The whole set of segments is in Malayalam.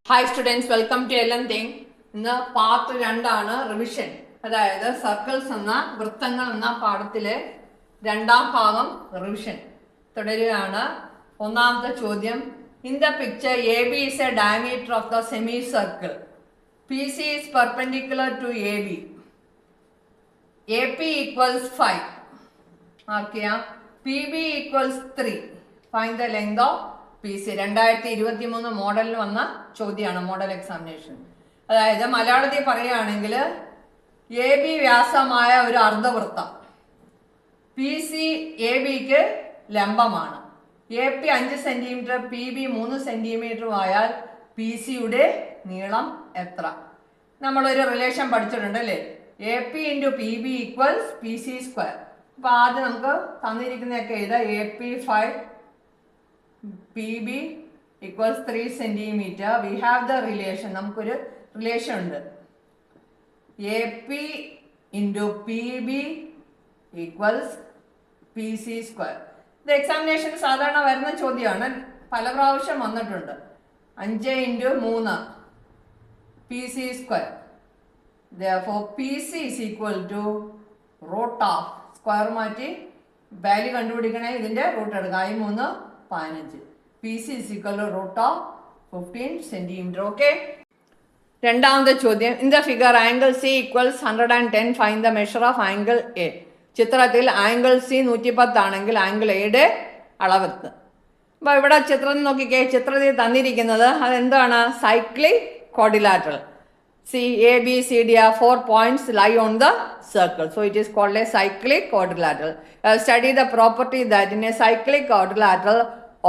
ഹായ് സ്റ്റുഡൻസ്, വെൽക്കം ടു എല്ലാം. ഇന്ന് പാർട്ട് 2 ആണ്, റിവിഷൻ. അതായത് സർക്കിൾസ് എന്ന വൃത്തങ്ങൾ എന്ന പാഠത്തിലെ 2ാം ഭാഗം റിവിഷൻ തുടരുകയാണ്. ഒന്നാമത്തെ ചോദ്യം, in the picture A B is a diameter of the semi circle. P C is perpendicular to A P equals 5. Mark ചെയ്യാം. P B equals 3. Find the length of P C. 2023 മോഡലിൽ വന്ന ചോദ്യമാണ്, മോഡൽ എക്സാമിനേഷൻ. അതായത് മലയാളത്തിൽ പറയുകയാണെങ്കിൽ എ ബി വ്യാസമായ ഒരു അർദ്ധവൃത്തം, പി സി എ ബിക്ക് ലംബമാണ്. A P 5 centimetre, P B 3 centimetre ആയാൽ പി സിയുടെ നീളം എത്ര? നമ്മളൊരു റിലേഷൻ പഠിച്ചിട്ടുണ്ട് അല്ലേ? A P into P B equals P C square. അപ്പൊ ആദ്യം നമുക്ക് തന്നിരിക്കുന്നതൊക്കെ എഴുതാം. A P 5, PB equals 3 centimeter. We have the relation. നമുക്കൊരു റിലേഷൻ ഉണ്ട്. AP into PB equals PC square. ഇത് എക്സാമിനേഷൻ സാധാരണ വരുന്ന ചോദ്യമാണ്, പല പ്രാവശ്യം വന്നിട്ടുണ്ട്. 5 into 3 PC square. Therefore PC is equal to root of square മാറ്റി വാല്യൂ കണ്ടുപിടിക്കണേ, ഇതിന്റെ റൂട്ട് എടുക്കുക. 3 15. PC is equal to root of 15 centimeter. Okay. രണ്ടാമത്തെ ചോദ്യം, in the figure angle C equals 110. Find the measure of angle A. ചിത്രത്തിൽ ആംഗിൾ സി 110 ആണെങ്കിൽ ആംഗിൾ എയുടെ അളവെത്ത്. അപ്പോൾ ഇവിടെ ചിത്രം നോക്കിക്കേ. ചിത്രത്തിൽ തന്നിരിക്കുന്നത് അതെന്താണ്? Cyclic quadrilateral. See, A, B, C, D are 4 points lie on the circle. So, it is called a cyclic quadrilateral. Study the property that in a cyclic quadrilateral,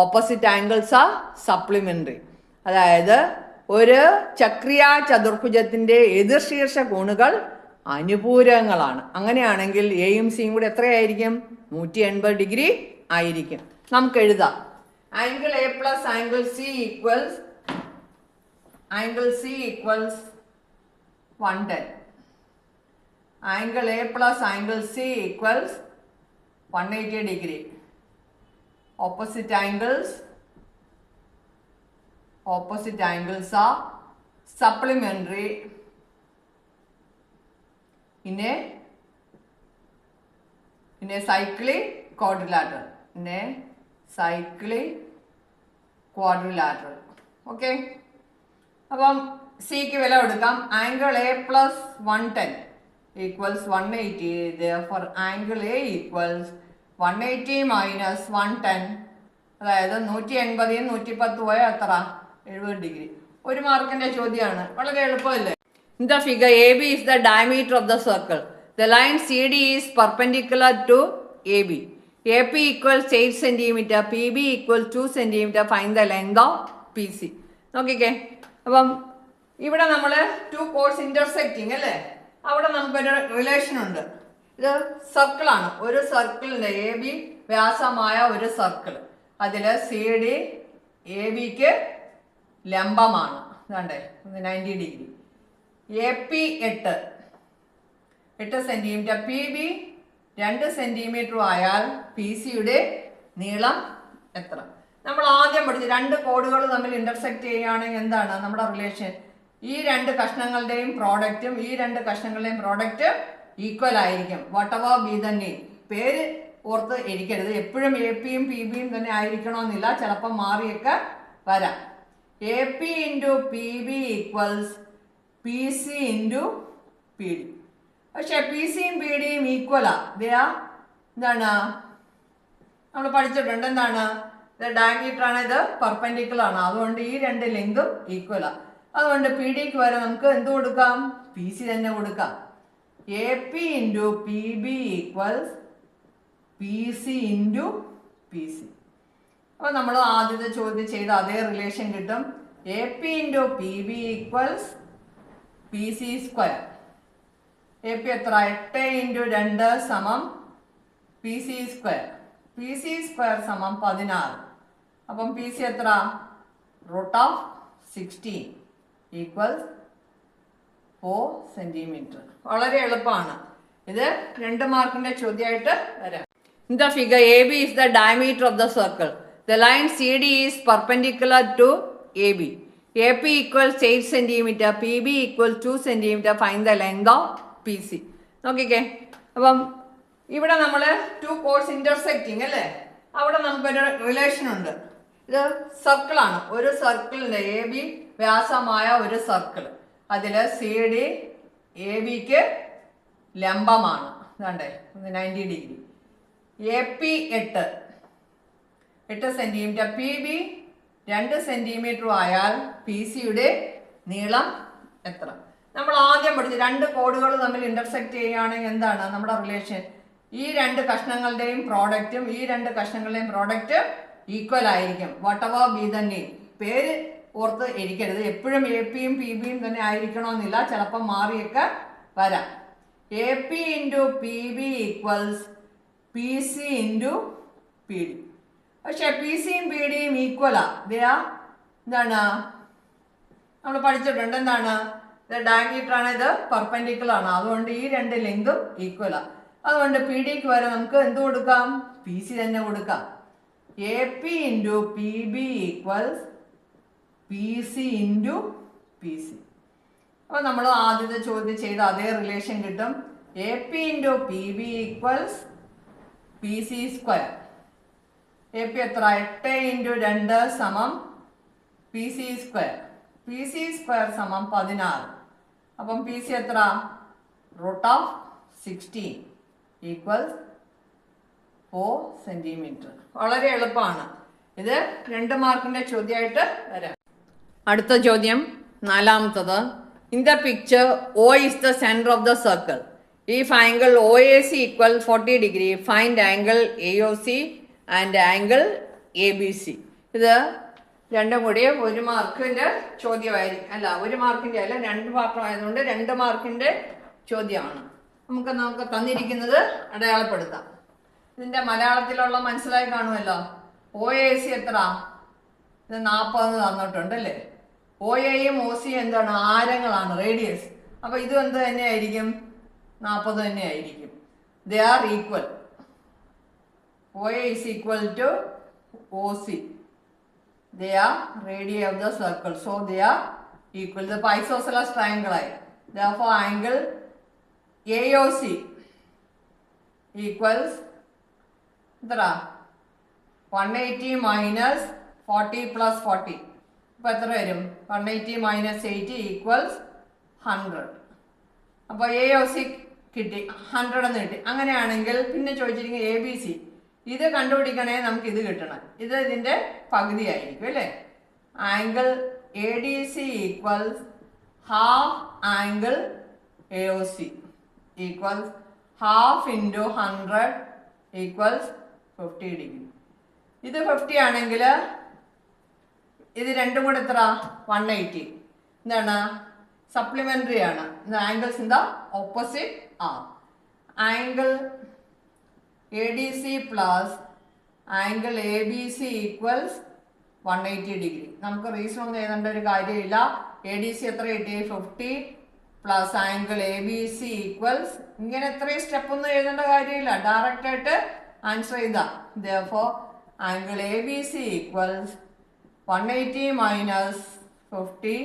opposite angles are supplementary. അതായത് ഒരു ചക്രീയ ചതുർഭുജത്തിൻ്റെ എതിർശീർഷ കോണുകൾ അനുപൂരകങ്ങളാണ്. അങ്ങനെയാണെങ്കിൽ എയും സിയും കൂടെ എത്രയായിരിക്കും? 180 ഡിഗ്രി ആയിരിക്കും. നമുക്ക് എഴുതാം. Angle A plus angle C equals 110. Angle A plus angle C equals 180 degree. Opposite angles are supplementary in a cyclic quadrilateral. Okay. അപ്പം സിക്ക് വില കൊടുക്കാം. Angle A plus 110 equals 180. Therefore angle A equals 180 minus 110. അതായത് 180 110 പോയാൽ എത്ര? 70 ഡിഗ്രി. 1 മാർക്കിന്റെ ചോദ്യമാണ്, വളരെ എളുപ്പമല്ലേ? In the figure A B is the diameter of the circle. The line C D is perpendicular to A B. A P equals 8 centimetre, P B equals 2 centimetre. Find the length of P C. നോക്കിക്കേ. അപ്പം ഇവിടെ നമ്മൾ 2 കോർഡ്സ് ഇന്റർസെക്റ്റിംഗ് അല്ലേ? അവിടെ നമുക്കൊരു റിലേഷൻ ഉണ്ട്. ഇത് സർക്കിളാണ്. ഒരു സർക്കിളിന്റെ എ ബി വ്യാസമായ ഒരു സർക്കിൾ, അതിൽ സി ഡി എ ബിക്ക് ലംബമാണ്. ഇതാണ്ടേ 90 degree. A P 8 centimetre, P B 2 centimetre ആയാൽ പി സിയുടെ നീളം എത്ര? നമ്മൾ ആദ്യം പഠിച്ചു 2 കോഡുകൾ തമ്മിൽ ഇന്റർസെക്ട് ചെയ്യുകയാണെങ്കിൽ എന്താണ് നമ്മുടെ റിലേഷൻ? ഈ 2 കഷ്ണങ്ങളുടെയും പ്രോഡക്റ്റ് ഈക്വൽ ആയിരിക്കും. What ever B the name. പേര് ഓർത്ത് ഇരിക്കരുത്. എപ്പോഴും എ പിയും പി ബിയും തന്നെ ആയിരിക്കണമെന്നില്ല, ചിലപ്പോൾ മാറിയൊക്കെ വരാം. A P into P B equals P C into P D. പക്ഷെ പി സിയും പി ഡിയും ഈക്വലാ. എന്താണ് നമ്മൾ പഠിച്ചിട്ടുണ്ട്? എന്താണ്? ഇത് ഡയമീറ്റർ ആണ്, ഇത് പെർപെൻഡിക്കുലർ ആണ്. അതുകൊണ്ട് ഈ 2 ലെങ്തും ഈക്വലാ. അതുകൊണ്ട് പി ഡിക്ക് വരെ നമുക്ക് എന്ത് കൊടുക്കാം? പി സി തന്നെ കൊടുക്കാം. A P into P B equals P C into P C. അപ്പോൾ നമ്മൾ ആദ്യത്തെ ചോദ്യം ചെയ്ത അതേ റിലേഷൻ കിട്ടും. A P into P B equals P C square. A P എത്ര? 8 ഇൻറ്റു 2 സമം P C square. P C square സമം 16. അപ്പം പി സി എത്ര? Root of 16 equals 4 centimetre. വളരെ എളുപ്പമാണ്. ഇത് 2 മാർക്കിന്റെ ചോദ്യമായിട്ട് വരാം. In the figure A B is the diameter of the circle. The line C D is perpendicular to A B. A P equals 8 centimetre, P B equals 2 centimetre, find the length of P C. നോക്കിക്കേ, അപ്പം ഇവിടെ നമ്മൾ ടു കോഴ്സ് ഇന്റർസെക്റ്റിംഗ് അല്ലേ, അവിടെ നമുക്കൊരു റിലേഷൻ ഉണ്ട്. ഇത് സർക്കിളാണ്, ഒരു സർക്കിളിൻ്റെ എ ബി വ്യാസമായ ഒരു സർക്കിൾ, അതിൽ സി ഡി എ ബിക്ക് ലംബമാണ്, ഇതാണ്ടേ 90 degree. A P 8 centimetre, P B 2 centimetre ആയാൽ പി സിയുടെ നീളം എത്ര? നമ്മൾ ആദ്യം പഠിച്ചു രണ്ട് കോഡുകൾ തമ്മിൽ ഇന്റർസെക്ട് ചെയ്യുകയാണെങ്കിൽ എന്താണ് നമ്മുടെ റിലേഷൻ? ഈ രണ്ട് കഷ്ണങ്ങളുടെയും പ്രോഡക്റ്റും ഈ രണ്ട് കഷ്ണങ്ങളുടെയും പ്രോഡക്റ്റ് ഈക്വൽ ആയിരിക്കും. What ever B the name. പേര് ഓർത്ത് ഇരിക്കരുത്, എപ്പോഴും എ പിയും പി ബിയും തന്നെ ആയിരിക്കണമെന്നില്ല, ചിലപ്പോൾ മാറിയൊക്കെ വരാം. A P into P B equals P C into P D. പക്ഷെ പി സിയും പി ഡിയും ഈക്വലാ. എന്താണ് നമ്മൾ പഠിച്ചിട്ടുണ്ട്, എന്താണ് ഇത് ഡയമീറ്റർ ആണ്, ഇത് പെർപെൻഡിക്കുലർ ആണ്, അതുകൊണ്ട് ഈ രണ്ട് ലെങ്തും ഈക്വലാ. അതുകൊണ്ട് പി ഡിക്ക് വരെ നമുക്ക് എന്ത് കൊടുക്കാം? പി സി തന്നെ കൊടുക്കാം. A P into P B equals P C into P C. അപ്പോൾ നമ്മൾ ആദ്യത്തെ ചോദ്യം ചെയ്ത അതേ റിലേഷൻ കിട്ടും. A P into P B equals P C square. A P എത്ര? 8 ഇൻറ്റു 2 സമം P C square. P C square സമം 16. അപ്പം പി സി എത്ര? √16 ഈക്വൽസ് 4 സെൻറ്റിമീറ്റർ. വളരെ എളുപ്പമാണ് ഇത്. 2 മാർക്കിൻ്റെ ചോദ്യമായിട്ട് വരാം. അടുത്ത ചോദ്യം നാലാമത്തത്. In the picture O is the centre of the circle. If angle OAC equal 40 degree, find angle AOC and angle ABC. ഇത് രണ്ടും കൂടി 1 മാർക്കിൻ്റെ ചോദ്യമായിരിക്കും. അല്ല, 1 മാർക്കിൻ്റെ അല്ല, 2 പാർട്ടായതുകൊണ്ട് 2 മാർക്കിൻ്റെ ചോദ്യമാണ്. നമുക്ക് തന്നിരിക്കുന്നത് അടയാളപ്പെടുത്താം. ഇതിൻ്റെ മലയാളത്തിലുള്ള മനസ്സിലായി കാണുമല്ലോ. OAC എത്ര? ഇത് 40 തന്നിട്ടുണ്ട് അല്ലേ. OAയും OCയും എന്താണ്? ആരങ്ങളാണ്, റേഡിയസ്. അപ്പോൾ ഇതും എന്ത് തന്നെയായിരിക്കും? 40 തന്നെയായിരിക്കും. They are equal. OA is equal to OC. They are radii of the circle. So they are equal. The isosceles triangle ആയി. Therefore angle AOC equals എത്ര? 180 minus 40 plus 40. അപ്പോൾ എത്ര വരും? 180 minus 80 equals 100. അപ്പോൾ AOC കിട്ടി, 100 എന്ന് കിട്ടി. അങ്ങനെയാണെങ്കിൽ പിന്നെ ചോദിച്ചിരിക്കുന്നത് ABC. ഇത് കണ്ടുപിടിക്കണേ നമുക്ക് ഇത് കിട്ടണം. ഇത് ഇതിൻ്റെ പകുതിയായിരിക്കും അല്ലേ. Angle ADC equals half angle AOC equals half into 100 equals 50 degree. ഇത് 50 ആണെങ്കിൽ ഇത് രണ്ടും കൂടെ എത്ര? 180. എന്താണ്? സപ്ലിമെൻ്ററി ആണ്. ഇത് angles in the opposite are. Angle ADC plus angle ABC equals 180 degree. നമുക്ക് റീസൺ ഒന്നും എഴുതേണ്ട ഒരു കാര്യമില്ല. ADC എത്ര കിട്ടി? 50 പ്ലസ് ആംഗിൾ ABC ഈക്വൽസ്, ഇങ്ങനെ എത്രയും സ്റ്റെപ്പ് ഒന്നും എഴുതേണ്ട കാര്യമില്ല, ഡയറക്റ്റ് ആയിട്ട് ആൻസർ ചെയ്താൽ. therefore angle ABC equals 180 minus 50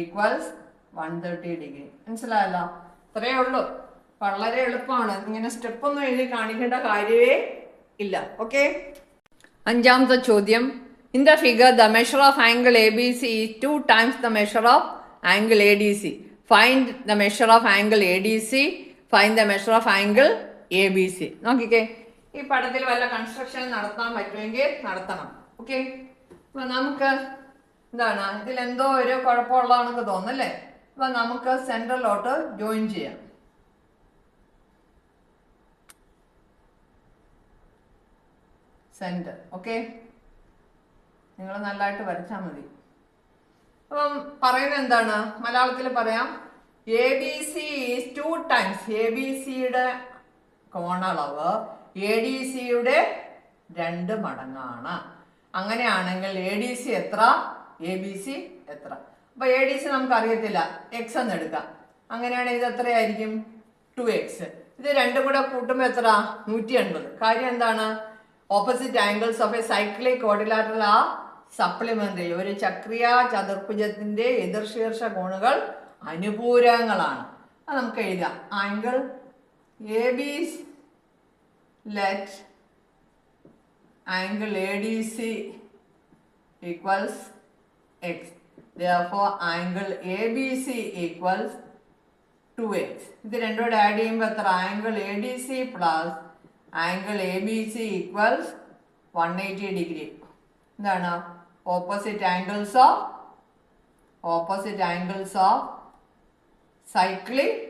equals 130 degree. മനസ്സിലായല്ലോ? ഇത്രയേ ഉള്ളൂ. വളരെ എളുപ്പമാണ്. ഇങ്ങനെ സ്റ്റെപ്പൊന്നും എഴുതി കാണിക്കേണ്ട കാര്യമേ ഇല്ല. ഓക്കെ. അഞ്ചാമത്തെ ചോദ്യം. In the figure the measure of angle ABC is 2 times the measure of angle ADC. Find the measure of angle ADC, find the measure of angle ABC. നോക്കിക്കേ, ഈ പടത്തിൽ വല്ല കൺസ്ട്രക്ഷൻ നടത്താൻ പറ്റുമെങ്കിൽ നടത്തണം. ഓക്കെ. അപ്പോൾ നമുക്ക് എന്താണ് ഇതിലെന്തോ ഒരു കുഴപ്പമുള്ളതാണെന്ന് തോന്നുന്നല്ലേ. അപ്പോൾ നമുക്ക് സെൻട്രലോട്ട് ജോയിൻ ചെയ്യാം. സെൻറ്റർ. ഓക്കെ, നിങ്ങൾ നല്ലതായിട്ട് വരച്ചാൽ മതി. അപ്പം പറയുന്നത് എന്താണ്? മലയാളത്തിൽ പറയാം. ABC is 2 times. ABCയുടെ കോണളവ് ADCയുടെ 2 മടങ്ങാണ്. അങ്ങനെയാണെങ്കിൽ ADC എത്ര? ABC എത്ര? അപ്പോൾ ADC നമുക്കറിയത്തില്ല, X എന്ന് എടുക്കാം. അങ്ങനെയാണെങ്കിൽ ഇത് എത്രയായിരിക്കും? 2X. ഇത് രണ്ടും കൂടെ കൂട്ടുമ്പോൾ എത്ര? 180. കാര്യം എന്താണ്? Opposite angles of a cyclic quadrilateral are supplementary. ഒരു ചക്രീയ ചതുർഭുജത്തിന്റെ എതിർശീർഷ കോണുകൾ അനുപൂരകങ്ങളാണ്. അത് നമുക്ക് എഴുതാം. Angle A B let angle A D C equals X. therefore angle A B C equals 2x. ഇത് രണ്ടോടെ ആഡ് ചെയ്യുമ്പോൾ എത്ര? Angle A D C plus angle A B C equals 180 degree. എന്താണ്? Opposite angles of cyclic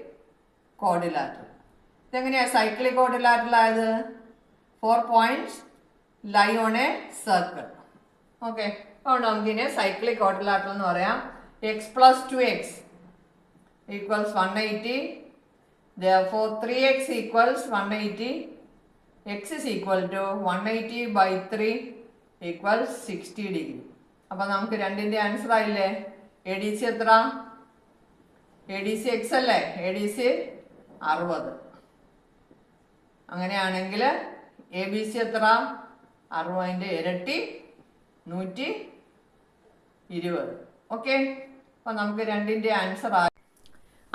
quadrilateral. ഇതെങ്ങനെയാണ് സൈക്ലിക് ക്വാഡ്രിലാറ്ററൽ ആയത്? 4 points lie on a circle. Okay, അതുകൊണ്ട് നമുക്കിതിനെ സൈക്ലിക് ക്വാഡ്രിലാറ്ററൽ എന്ന് പറയാം. X plus 2x equals 180. therefore 3x equals 180. x is equal to 180 by 3 equals 60 degree. അപ്പോൾ നമുക്ക് രണ്ടിൻ്റെ ആൻസർ ആയില്ലേ? എ ഡി സി എത്ര? എ ഡി സി എക്സ് അല്ലേ? A D C 60. അങ്ങനെയാണെങ്കിൽ എ ബി സി എത്ര? 60ൻ്റെ ഇരട്ടി 120. ഓക്കെ, അപ്പോൾ നമുക്ക് രണ്ടിൻ്റെ ആൻസർ ആയി.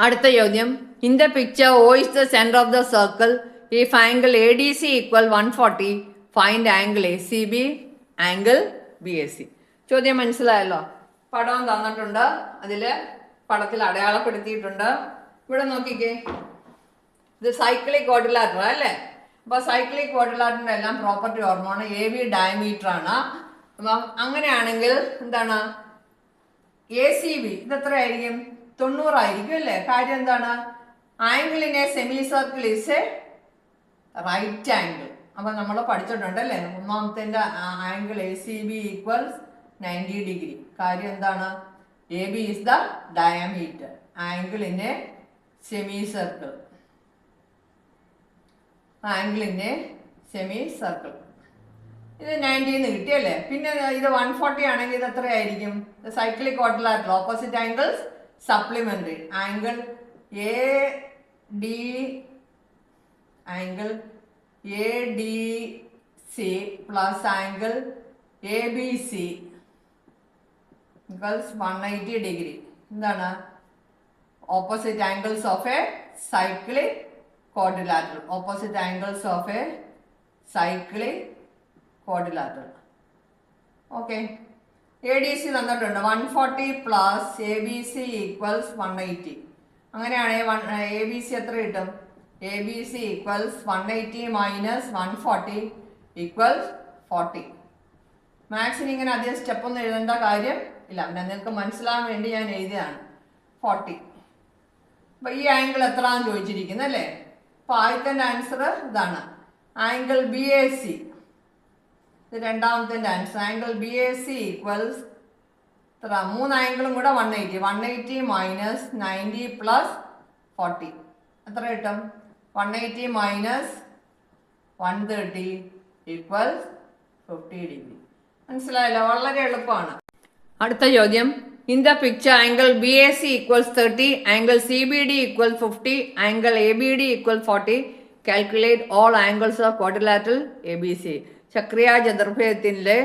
അടുത്ത ചോദ്യം. In the picture O is the center of the circle. If angle ADC equal 140, find angle ACB, angle BAC. ചോദ്യം മനസ്സിലായല്ലോ? പടം തന്നിട്ടുണ്ട്, അതിൽ പടത്തിൽ അടയാളപ്പെടുത്തിയിട്ടുണ്ട്. ഇവിടെ നോക്കിക്കേ, ഇത് സൈക്ലിക് ക്വാഡ്രിലാറ്ററൽ അല്ലേ? അപ്പോൾ സൈക്ലിക് ക്വാഡ്രിലാറ്ററിൻ്റെ എല്ലാം പ്രോപ്പർട്ടി ഓർമ്മയാണ്. എ ബി ഡയമീറ്റർ ആണ്. അപ്പം അങ്ങനെയാണെങ്കിൽ എന്താണ്? എ സി ബി ഇത് എത്രയായിരിക്കും? 90 ആയിരിക്കും അല്ലേ? കാര്യം എന്താണ്? Angle in a semi circle is a right angle. അപ്പം നമ്മൾ പഠിച്ചിട്ടുണ്ട് അല്ലേ? ഒന്നാമത്തെ angle A C B equals 90 degree. കാര്യം എന്താണ്? A B is the diameter. Angle in a semi circle. ഇത് 90 എന്ന് കിട്ടിയല്ലേ? പിന്നെ ഇത് 140 ആണെങ്കിൽ ഇത് എത്രയായിരിക്കും? Cyclic quadrilateral. Opposite angles supplementary. Angle A D C plus angle A B C equals 180 degree. എന്താണ്? Opposite angles of a cyclic quadrilateral. Okay, A D C തന്നിട്ടുണ്ട് 140 plus A B C equals 180. അങ്ങനെയാണെങ്കിൽ എ ബി സി എത്ര കിട്ടും? A B C equals 180 minus 140 equals 40. മാത്സിന് ഇങ്ങനെ അധികം സ്റ്റെപ്പൊന്നും എഴുതേണ്ട കാര്യം ഇല്ല, പിന്നെ നിങ്ങൾക്ക് മനസ്സിലാകാൻ വേണ്ടി ഞാൻ എഴുതിയതാണ് 40. അപ്പം ഈ ആംഗിൾ എത്രയാണെന്ന് ചോദിച്ചിരിക്കുന്നത് അല്ലേ? അപ്പോൾ ആദ്യത്തെ ആൻസർ ഇതാണ്, ആംഗിൾ ബി എ സി. ഇത് രണ്ടാമത്തെ answer. Angle B A C equals എത്ര? 3 ആംഗിളും കൂടെ 180 മൈനസ് 90 പ്ലസ് 40 എത്ര കിട്ടും? 180 മൈനസ് 130 ഈക്വൽസ് 50 ഡിഗ്രി. മനസ്സിലായല്ലോ? വളരെ എളുപ്പമാണ്. അടുത്ത ചോദ്യം. In the picture angle B A C equals 30, angle C B D equal 50, angle A B D equal 40. Calculate all angles of quadrilateral A B C. ചക്രീയ ചതുർഭുജത്തിലെ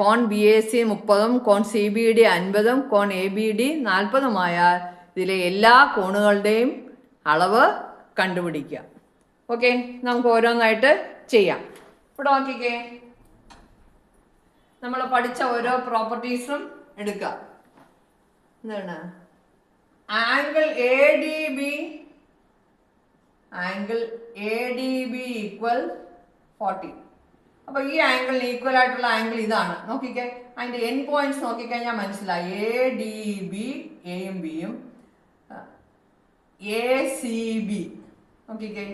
കോൺ ബി എ സി 30ഉം കോൺ സി ബി ഡി 50ഉം കോൺ എ ബി ഡി 40ഉമായാൽ ഇതിലെ എല്ലാ കോണുകളുടെയും അളവ് കണ്ടുപിടിക്കുക. ഓക്കെ, നമുക്ക് ഓരോന്നായിട്ട് ചെയ്യാം. ഇവിടെ നോക്കിക്കേ, നമ്മൾ പഠിച്ച ഓരോ പ്രോപ്പർട്ടീസും എടുക്കുക. എന്താണ്? Angle A D B equal 40. അപ്പോൾ ഈ ആംഗിളിന് ഈക്വൽ ആയിട്ടുള്ള ആംഗിൾ ഇതാണ്. നോക്കിക്കേ, അതിൻ്റെ എൻ പോയിന്റ്സ് നോക്കിക്കഴിഞ്ഞാൽ മനസ്സിലായി. എ ഡി ബി, എയും ബിയും, എ സി ബി നോക്കിക്കേ,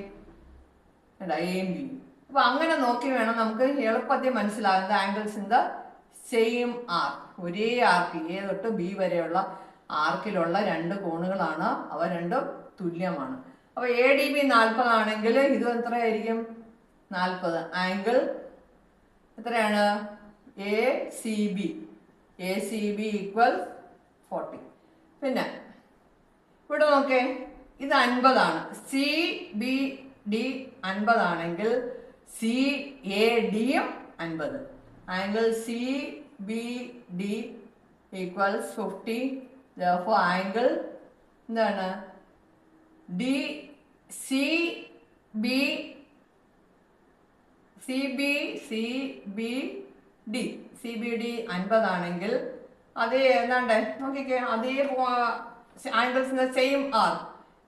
എയും ബിയും. അപ്പോൾ അങ്ങനെ നോക്കി വേണം നമുക്ക് എളുപ്പത്തിൽ മനസ്സിലാകുന്നത് ആംഗിൾസ് ഇൻ ദ സെയിം ആർക്ക്. ഒരേ ആർക്ക്, എ തൊട്ട് ബി വരെയുള്ള ആർക്കിലുള്ള രണ്ട് കോണുകളാണ്, അവ രണ്ടും തുല്യമാണ്. അപ്പോൾ എ ഡി ബി 40 ആണെങ്കിൽ ഇത് എത്രയായിരിക്കും? 40. ആംഗിൾ എത്രയാണ്? A C B equal 40. പിന്നെ ഇവിടെ നോക്കേ, ഇത് 50 ആണ്. സി ബി ഡി 50 ആണെങ്കിൽ സി എ ഡിയും 50. Angle C B D equals 50. therefore angle എന്താണ് ഡി സി ബി ഡി 50 ആണെങ്കിൽ അതേ എന്താണ്ട് നോക്കിക്കേ, അതേ ആംഗിൾസിന്റെ സെയിം ആർ,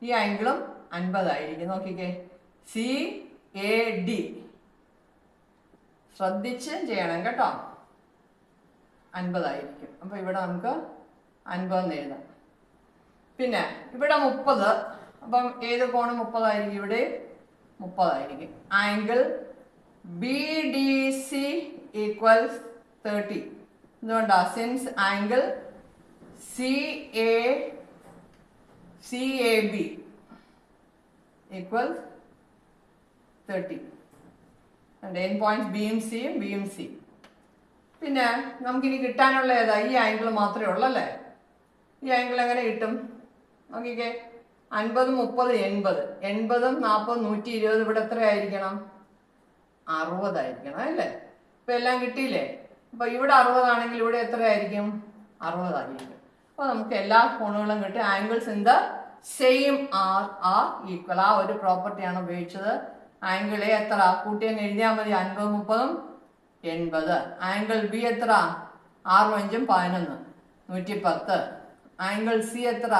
ഈ ആംഗിളും 50 ആയിരിക്കും. നോക്കിക്കേ, സി എ ഡി ശ്രദ്ധിച്ച് ചെയ്യണം കേട്ടോ, 50 ആയിരിക്കും. അപ്പൊ ഇവിടെ നമുക്ക് 50 എന്ന് എഴുതാം. പിന്നെ ഇവിടെ 30, അപ്പം ഏത് കോണും 30 ആയിരിക്കും, ഇവിടെ 30 ആയിരിക്കും. Angle B D C equals 30. എന്തുകൊണ്ടാ? Since angle C A B equals 30. End point ബിയും സി. പിന്നെ നമുക്കിനി കിട്ടാനുള്ള ഏതാ? ഈ ആംഗിൾ മാത്രമേ ഉള്ളൂ അല്ലേ? ഈ ആംഗിൾ എങ്ങനെ കിട്ടും? നോക്കിക്കേ, 50, 30, 80. 80, 40, 120. ഇവിടെ എത്ര ആയിരിക്കണം? 60 ആയിരിക്കണം അല്ലേ? ഇപ്പൊ എല്ലാം കിട്ടിയില്ലേ? അപ്പൊ ഇവിടെ 60 ആണെങ്കിൽ ഇവിടെ എത്ര ആയിരിക്കും? 60 ആയിരിക്കും. അപ്പൊ നമുക്ക് എല്ലാ കോണുകളും കിട്ടി. Angles in the same are equal. ആ ഒരു പ്രോപ്പർട്ടിയാണ് ഉപയോഗിച്ചത്. ആംഗിൾ എ എത്ര കൂട്ടിയങ്ങ് എഴുതിയാൽ മതി, 50, 30, 80. ആംഗിൾ ബി എത്ര? 6, 5, 11, 110. ആംഗിൾ സി എത്ര?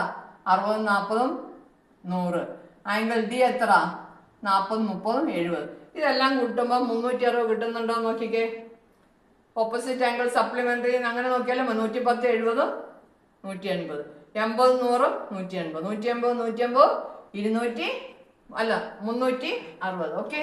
60, 40, 100. ആംഗിൾ ഡി എത്ര? 40, 30, 70. ഇതെല്ലാം കൂട്ടുമ്പോൾ 360 കിട്ടുന്നുണ്ടോ നോക്കിക്കേ. ഓപ്പോസിറ്റ് ആംഗിൾ സപ്ലിമെന്ററി അങ്ങനെ നോക്കിയാലും 110, 70, 180. 80, 100, 180. 180, 260. 360. ഓക്കെ.